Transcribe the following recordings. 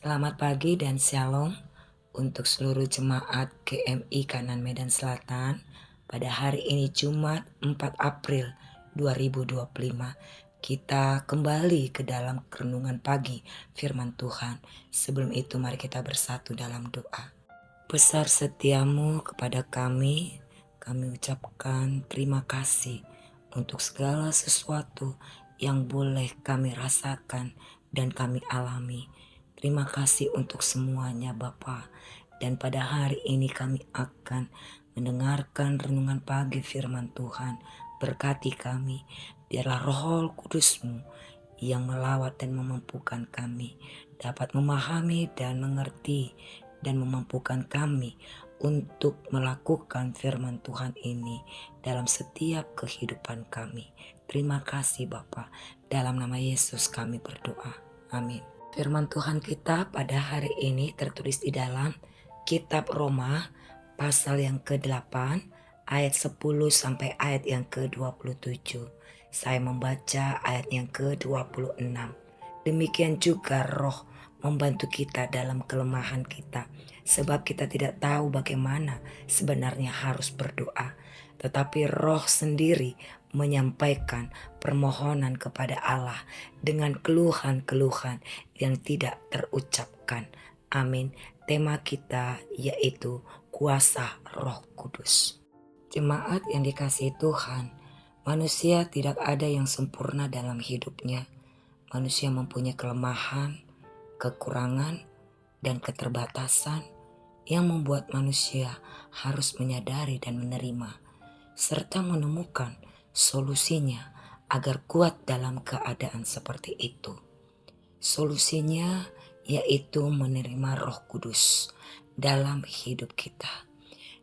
Selamat pagi dan shalom untuk seluruh jemaat GMI Kanan Medan Selatan. Pada hari ini Jumat 4 April 2025, kita kembali ke dalam renungan pagi firman Tuhan. Sebelum itu mari kita bersatu dalam doa. Besar setiamu kepada kami ucapkan terima kasih untuk segala sesuatu yang boleh kami rasakan dan kami alami. Terima kasih untuk semuanya Bapa. Dan pada hari ini kami akan mendengarkan renungan pagi firman Tuhan. Berkati kami, biarlah Roh Kudus-Mu yang melawat dan memampukan kami dapat memahami dan mengerti dan memampukan kami untuk melakukan firman Tuhan ini dalam setiap kehidupan kami. Terima kasih Bapa. Dalam nama Yesus kami berdoa. Amin. Firman Tuhan kita pada hari ini tertulis di dalam Kitab Roma pasal yang ke-8 ayat 10 sampai ayat yang ke-27. Saya membaca ayat yang ke-26. Demikian juga Roh membantu kita dalam kelemahan kita, sebab kita tidak tahu bagaimana sebenarnya harus berdoa. Tetapi Roh sendiri menyampaikan permohonan kepada Allah dengan keluhan-keluhan yang tidak terucapkan. Amin. Tema kita yaitu kuasa Roh Kudus. Jemaat yang dikasihi Tuhan, manusia tidak ada yang sempurna dalam hidupnya. Manusia mempunyai kelemahan, kekurangan, dan keterbatasan yang membuat manusia harus menyadari dan menerima, serta menemukan solusinya agar kuat dalam keadaan seperti itu. Solusinya yaitu menerima Roh Kudus dalam hidup kita.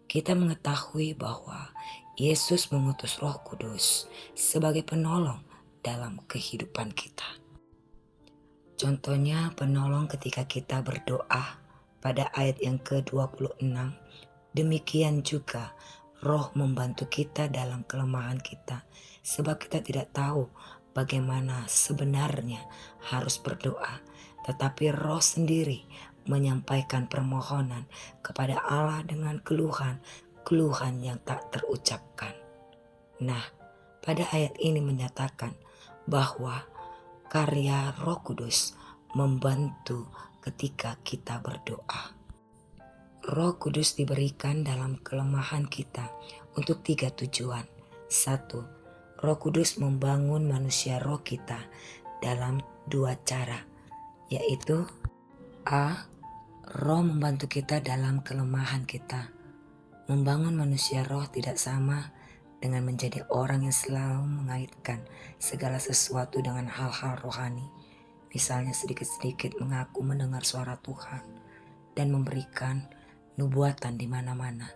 Kita mengetahui bahwa Yesus mengutus Roh Kudus sebagai penolong dalam kehidupan kita. Contohnya penolong ketika kita berdoa pada ayat yang ke-26. Demikian juga Roh membantu kita dalam kelemahan kita, sebab kita tidak tahu bagaimana sebenarnya harus berdoa. Tetapi Roh sendiri menyampaikan permohonan kepada Allah dengan keluhan yang tak terucapkan. Nah, pada ayat ini menyatakan bahwa karya Roh Kudus membantu ketika kita berdoa. Roh Kudus diberikan dalam kelemahan kita untuk 3 tujuan. 1. Roh Kudus membangun manusia roh kita dalam 2 cara, yaitu A. Roh membantu kita dalam kelemahan kita. Membangun manusia roh tidak sama dengan menjadi orang yang selalu mengaitkan segala sesuatu dengan hal-hal rohani. Misalnya sedikit-sedikit mengaku mendengar suara Tuhan dan memberikan nubuatan di mana-mana.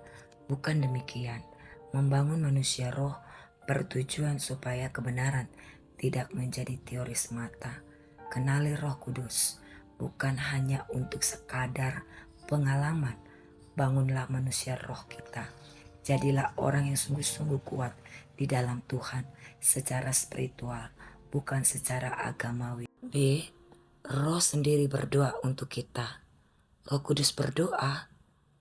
Bukan demikian. Membangun manusia roh bertujuan supaya kebenaran tidak menjadi teori semata. Kenali Roh Kudus bukan hanya untuk sekadar pengalaman. Bangunlah manusia roh kita. Jadilah orang yang sungguh-sungguh kuat di dalam Tuhan secara spiritual, bukan secara agamawi. B. Roh sendiri berdoa untuk kita. Roh Kudus berdoa.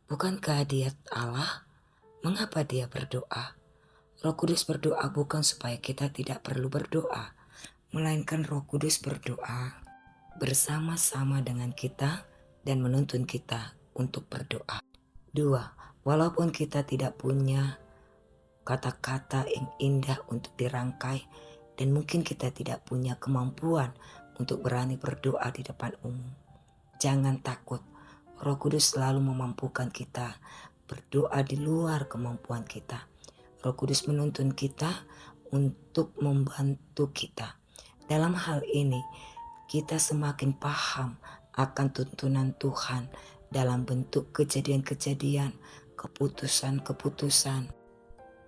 Bukankah dia Allah? Mengapa dia berdoa? Roh Kudus berdoa bukan supaya kita tidak perlu berdoa, melainkan Roh Kudus berdoa bersama-sama dengan kita dan menuntun kita untuk berdoa. 2. Walaupun kita tidak punya kata-kata yang indah untuk dirangkai dan mungkin kita tidak punya kemampuan untuk berani berdoa di depan umum, jangan takut. Roh Kudus selalu memampukan kita berdoa di luar kemampuan kita. Roh Kudus menuntun kita untuk membantu kita. Dalam hal ini, kita semakin paham akan tuntunan Tuhan dalam bentuk kejadian-kejadian, keputusan-keputusan,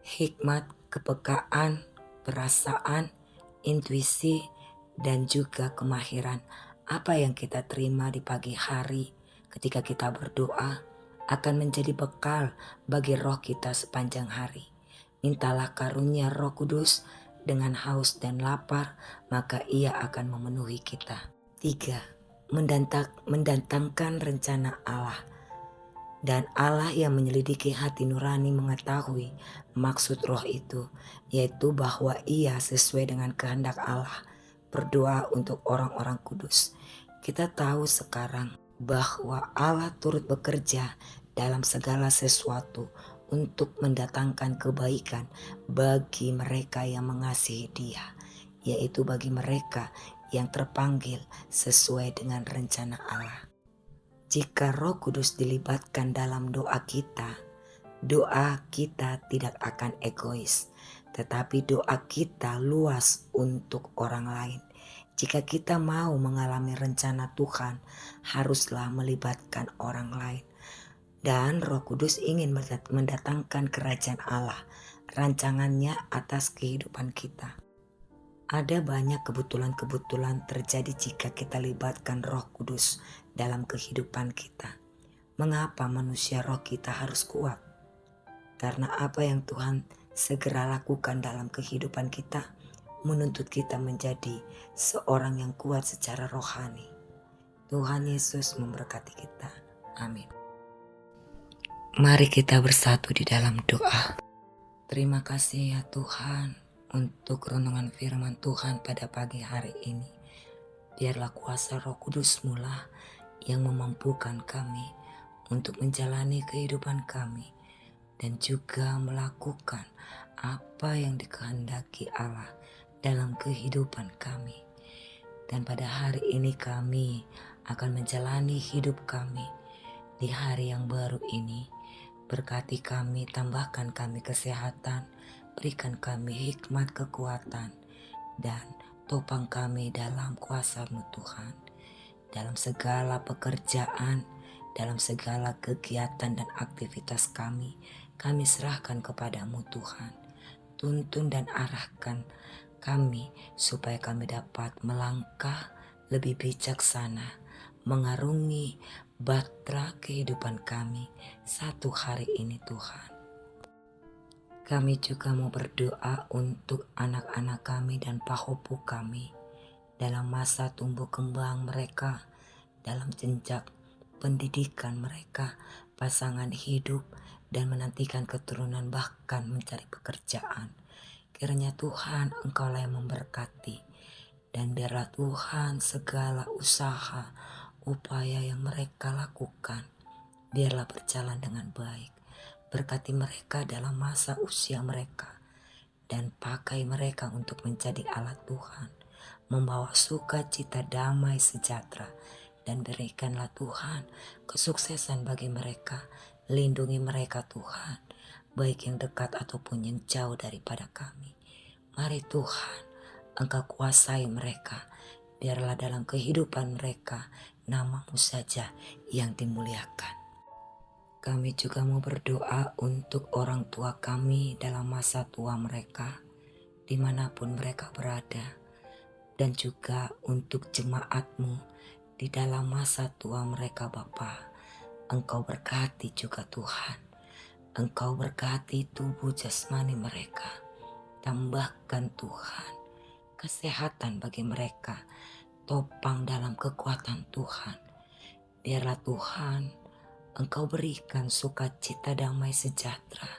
hikmat, kepekaan, perasaan, intuisi, dan juga kemahiran. Apa yang kita terima di pagi hari ketika kita berdoa akan menjadi bekal bagi roh kita sepanjang hari. Mintalah karunia Roh Kudus dengan haus dan lapar, maka Ia akan memenuhi kita. 3. mendatangkan rencana Allah. Dan Allah yang menyelidiki hati nurani mengetahui maksud roh itu, yaitu bahwa ia sesuai dengan kehendak Allah berdoa untuk orang-orang kudus. Kita tahu sekarang bahwa Allah turut bekerja dalam segala sesuatu untuk mendatangkan kebaikan bagi mereka yang mengasihi Dia, yaitu bagi mereka yang terpanggil sesuai dengan rencana Allah. Jika Roh Kudus dilibatkan dalam doa kita tidak akan egois, tetapi doa kita luas untuk orang lain. Jika kita mau mengalami rencana Tuhan, haruslah melibatkan orang lain. Dan Roh Kudus ingin mendatangkan kerajaan Allah, rancangannya atas kehidupan kita. Ada banyak kebetulan-kebetulan terjadi jika kita libatkan Roh Kudus dalam kehidupan kita. Mengapa manusia roh kita harus kuat? Karena apa yang Tuhan segera lakukan dalam kehidupan kita menuntut kita menjadi seorang yang kuat secara rohani. Tuhan Yesus memberkati kita. Amin. Mari kita bersatu di dalam doa. Terima kasih ya Tuhan untuk renungan firman Tuhan pada pagi hari ini. Biarlah kuasa Roh Kudus-Mu lah yang memampukan kami untuk menjalani kehidupan kami dan juga melakukan apa yang dikehendaki Allah dalam kehidupan kami. Dan pada hari ini kami akan menjalani hidup kami di hari yang baru ini. Berkati kami, tambahkan kami kesehatan, berikan kami hikmat kekuatan, dan topang kami dalam kuasa-Mu Tuhan. Dalam segala pekerjaan, dalam segala kegiatan dan aktivitas kami serahkan kepada-Mu Tuhan. Tuntun dan arahkan kami supaya kami dapat melangkah lebih bijaksana, mengarungi batra kehidupan kami satu hari ini Tuhan. Kami juga mau berdoa untuk anak-anak kami dan pahopu kami dalam masa tumbuh kembang mereka, dalam jenjang pendidikan mereka, pasangan hidup, dan menantikan keturunan bahkan mencari pekerjaan. Kiranya Tuhan Engkaulah yang memberkati, dan biarlah Tuhan segala usaha, upaya yang mereka lakukan, biarlah berjalan dengan baik. Berkati mereka dalam masa usia mereka, dan pakai mereka untuk menjadi alat Tuhan, membawa sukacita, damai, sejahtera, dan berikanlah Tuhan kesuksesan bagi mereka. Lindungi mereka Tuhan, baik yang dekat ataupun yang jauh daripada kami. Mari Tuhan, Engkau kuasai mereka. Biarlah dalam kehidupan mereka nama-Mu saja yang dimuliakan. Kami juga mau berdoa untuk orang tua kami dalam masa tua mereka, dimanapun mereka berada. Dan juga untuk jemaat-Mu di dalam masa tua mereka Bapa. Engkau berkati juga Tuhan. Engkau berkati tubuh jasmani mereka. Tambahkan Tuhan kesehatan bagi mereka, topang dalam kekuatan Tuhan. Biarlah Tuhan Engkau berikan sukacita, damai, sejahtera.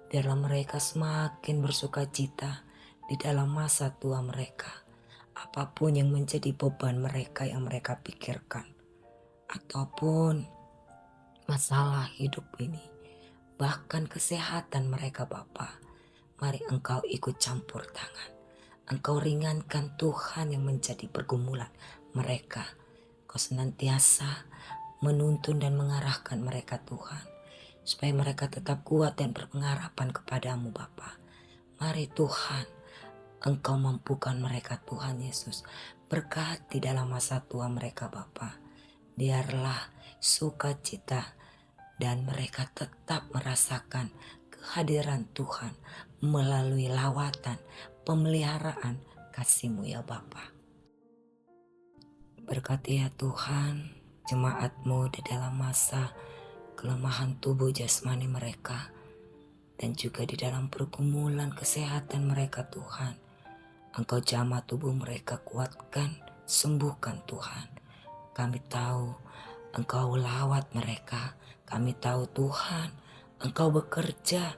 Biarlah mereka semakin bersukacita di dalam masa tua mereka. Apapun yang menjadi beban mereka yang mereka pikirkan, ataupun masalah hidup ini, bahkan kesehatan mereka Bapa, mari Engkau ikut campur tangan. Engkau ringankan Tuhan yang menjadi pergumulan mereka. Kau senantiasa menuntun dan mengarahkan mereka Tuhan, supaya mereka tetap kuat dan berpengharapan kepadamu Bapa. Mari Tuhan, Engkau mampukan mereka Tuhan Yesus. Berkati dalam masa tua mereka Bapa. Biarlah sukacita dan mereka tetap merasakan kehadiran Tuhan melalui lawatan, pemeliharaan kasih-Mu ya Bapa. Berkati ya Tuhan jemaat-Mu di dalam masa kelemahan tubuh jasmani mereka, dan juga di dalam pergumulan kesehatan mereka Tuhan. Engkau jamah tubuh mereka, kuatkan, sembuhkan Tuhan. Kami tahu Engkau lawat mereka. Kami tahu Tuhan, Engkau bekerja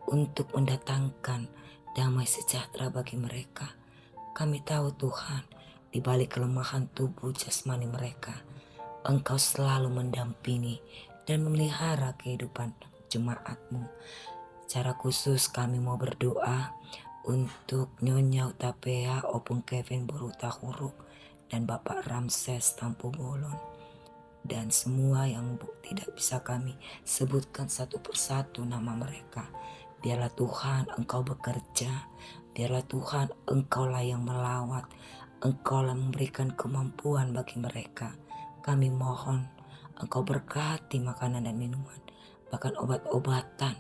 untuk mendatangkan damai sejahtera bagi mereka. Kami tahu Tuhan, di balik kelemahan tubuh jasmani mereka, Engkau selalu mendampingi dan memelihara kehidupan jemaat-Mu. Secara khusus kami mau berdoa untuk Nyonya Utapea Opung Kevin Boruta Huruk dan Bapak Ramses Tampu Bolon, dan semua yang tidak bisa kami sebutkan satu persatu nama mereka. Biarlah Tuhan Engkau bekerja, biarlah Tuhan Engkaulah yang melawat, Engkaulah memberikan kemampuan bagi mereka. Kami mohon Engkau berkati makanan dan minuman, bahkan obat-obatan,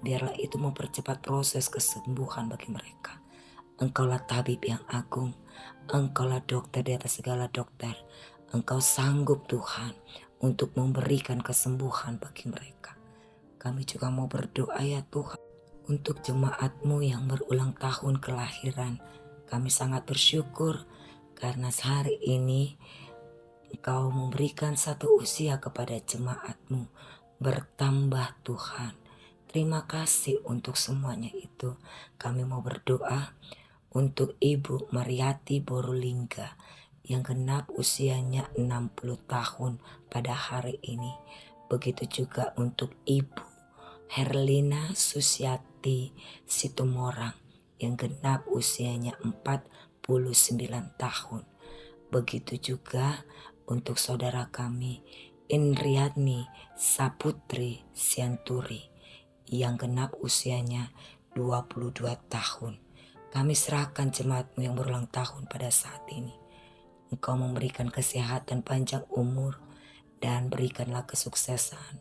biarlah itu mempercepat proses kesembuhan bagi mereka. Engkaulah tabib yang agung, Engkaulah dokter di atas segala dokter. Engkau sanggup Tuhan untuk memberikan kesembuhan bagi mereka. Kami juga mau berdoa ya Tuhan untuk jemaat-Mu yang berulang tahun kelahiran. Kami sangat bersyukur karena sehari ini Engkau memberikan satu usia kepada jemaat-Mu bertambah Tuhan. Terima kasih untuk semuanya itu. Kami mau berdoa untuk Ibu Mariati Borulingga yang genap usianya 60 tahun pada hari ini. Begitu juga untuk Ibu Herlina Susiati Situmorang yang genap usianya 49 tahun. Begitu juga untuk saudara kami Indriani Saputri Sianturi yang genap usianya 22 tahun. Kami serahkan jemaat-Mu yang berulang tahun pada saat ini. Engkau memberikan kesehatan panjang umur dan berikanlah kesuksesan,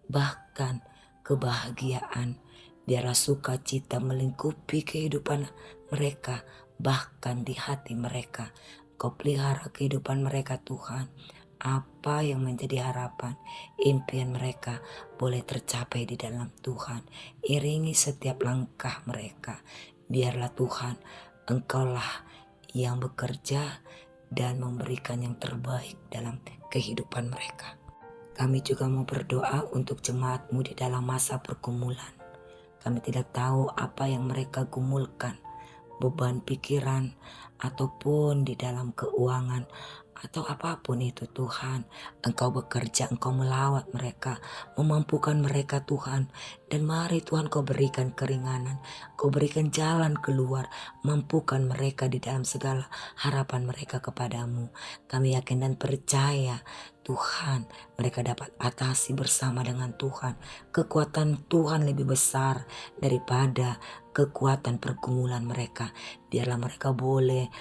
bahkan kebahagiaan. Biarlah sukacita melingkupi kehidupan mereka, bahkan di hati mereka. Engkau pelihara kehidupan mereka Tuhan. Apa yang menjadi harapan, impian mereka boleh tercapai di dalam Tuhan. Iringi setiap langkah mereka. Biarlah Tuhan, Engkaulah yang bekerja dan memberikan yang terbaik dalam kehidupan mereka. Kami juga mau berdoa untuk jemaat-Mu di dalam masa pergumulan. Kami tidak tahu apa yang mereka gumulkan, beban pikiran ataupun di dalam keuangan atau apapun itu Tuhan. Engkau bekerja, Engkau melawat mereka, memampukan mereka Tuhan. Dan mari Tuhan Kau berikan keringanan, Kau berikan jalan keluar, mampukan mereka di dalam segala harapan mereka kepadamu. Kami yakin dan percaya Tuhan, mereka dapat atasi bersama dengan Tuhan. Kekuatan Tuhan lebih besar daripada kekuatan pergumulan mereka. Biarlah mereka boleh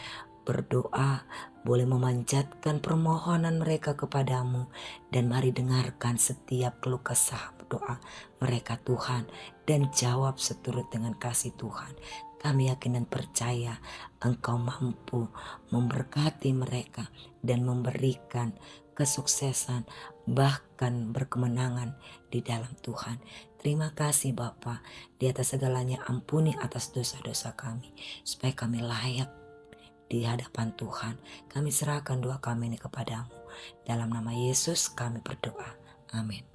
berdoa, boleh memanjatkan permohonan mereka kepadamu, dan mari dengarkan setiap keluh kesah doa mereka Tuhan, dan jawab seturut dengan kasih Tuhan. Kami yakin dan percaya Engkau mampu memberkati mereka dan memberikan kesuksesan, bahkan berkemenangan di dalam Tuhan. Terima kasih Bapa, di atas segalanya ampuni atas dosa-dosa kami, supaya kami layak di hadapan Tuhan. Kami serahkan doa kami ini kepadamu. Dalam nama Yesus kami berdoa. Amin.